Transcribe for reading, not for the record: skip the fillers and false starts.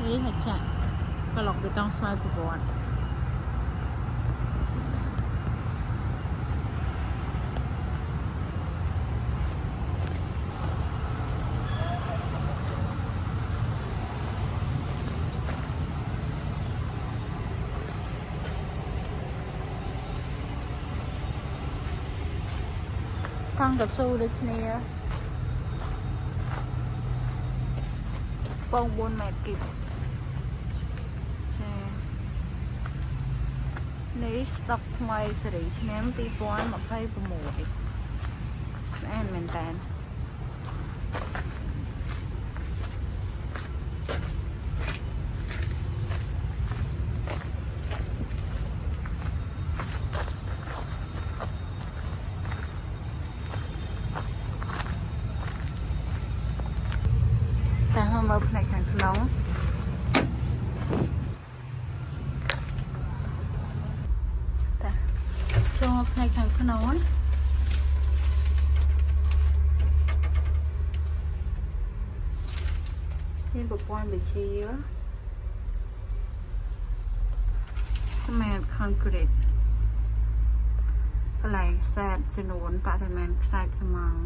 នេះហចាក្លុកបេតុងស្វ័យប្រវត្តិកង់កស៊ូដូចគ្នាពង4ម៉ែត្រគីបចានេះស្តុកថ្មីសេរីឆ្នាំ2026ស្អាតមែនតើតែមកមើលផ្នែកខាងក្នុងតាចូលមកផ្នែកខាងក្នុងមានប្រព័ន្ធវិទ្យាស្មាតខនក្រីតកន្លែងខ្សែចំនួនបរិមាណខ្សែស្មង